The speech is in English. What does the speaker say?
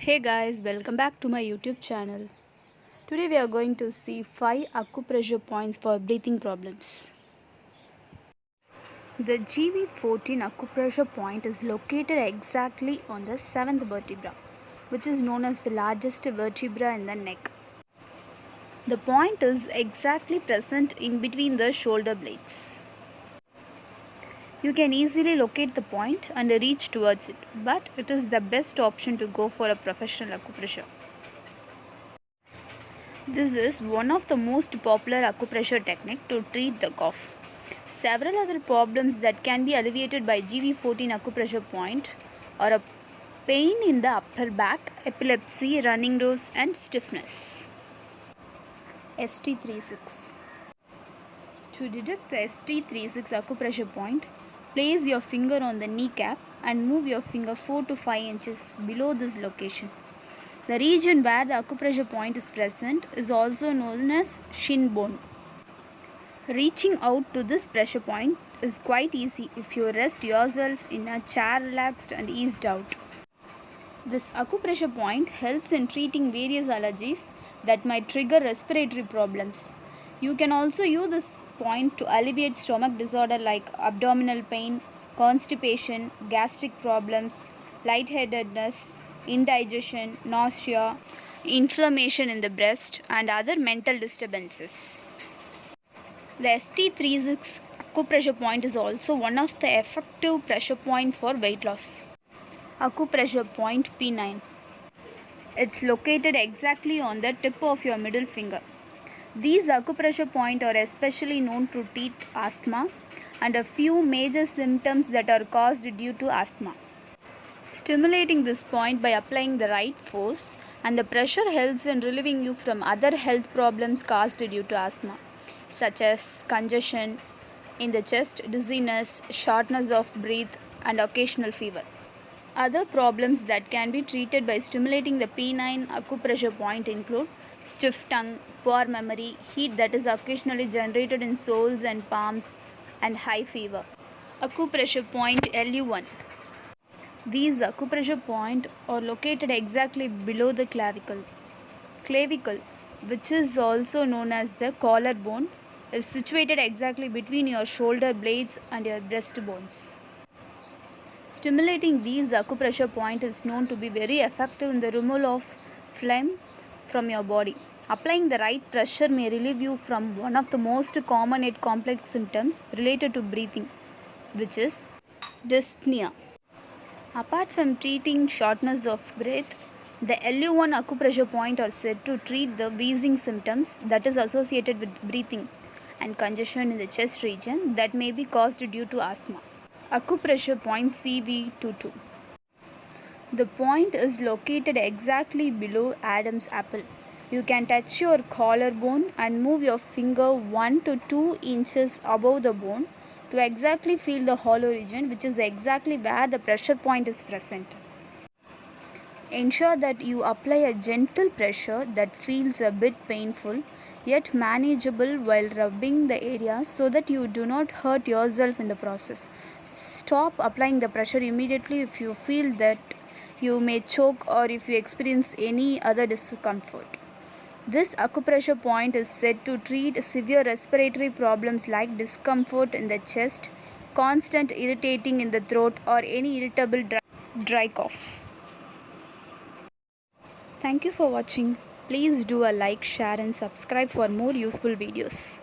Hey guys, welcome back to my YouTube channel. Today we are going to see 5 acupressure points for breathing problems. The GV14 acupressure point is located exactly on the 7th vertebra, which is known as the largest vertebra in the neck. The point is exactly present in between the shoulder blades. You can easily locate the point and reach towards it, but it is the best option to go for a professional acupressure. This is one of the most popular acupressure technique to treat the cough. Several other problems that can be alleviated by GV14 acupressure point are a pain in the upper back, epilepsy, running nose and stiffness. ST36. To detect the ST36 acupressure point, place your finger on the kneecap and move your finger 4 to 5 inches below this location. The region where the acupressure point is present is also known as shin bone. Reaching out to this pressure point is quite easy if you rest yourself in a chair relaxed and eased out. This acupressure point helps in treating various allergies that might trigger respiratory problems. You can also use this point to alleviate stomach disorder like abdominal pain, constipation, gastric problems, lightheadedness, indigestion, nausea, inflammation in the breast, and other mental disturbances. The ST36 acupressure point is also one of the effective pressure point for weight loss. Acupressure point P9. It's located exactly on the tip of your middle finger. These acupressure points are especially known to treat asthma and a few major symptoms that are caused due to asthma. Stimulating this point by applying the right force and the pressure helps in relieving you from other health problems caused due to asthma, such as congestion in the chest, dizziness, shortness of breath, and occasional fever. Other problems that can be treated by stimulating the P9 acupressure point include stiff tongue, poor memory, heat that is occasionally generated in soles and palms, and high fever. Acupressure point LU1. These acupressure points are located exactly below the clavicle. Clavicle, which is also known as the collarbone, is situated exactly between your shoulder blades and your breast bones. Stimulating these acupressure points is known to be very effective in the removal of phlegm from your body. Applying the right pressure may relieve you from one of the most common yet complex symptoms related to breathing, which is dyspnea. Apart from treating shortness of breath, the LU1 acupressure point are said to treat the wheezing symptoms that is associated with breathing and congestion in the chest region that may be caused due to asthma. Acupressure point CV22. The point is located exactly below Adam's apple. You can touch your collarbone and move your finger 1 to 2 inches above the bone to exactly feel the hollow region, which is exactly where the pressure point is present. Ensure that you apply a gentle pressure that feels a bit painful yet manageable while rubbing the area so that you do not hurt yourself in the process. Stop applying the pressure immediately if you feel that you may choke or if you experience any other discomfort. This acupressure point is said to treat severe respiratory problems like discomfort in the chest, constant irritating in the throat, or any irritable dry cough. Thank you for watching. Please do a like, share and subscribe for more useful videos.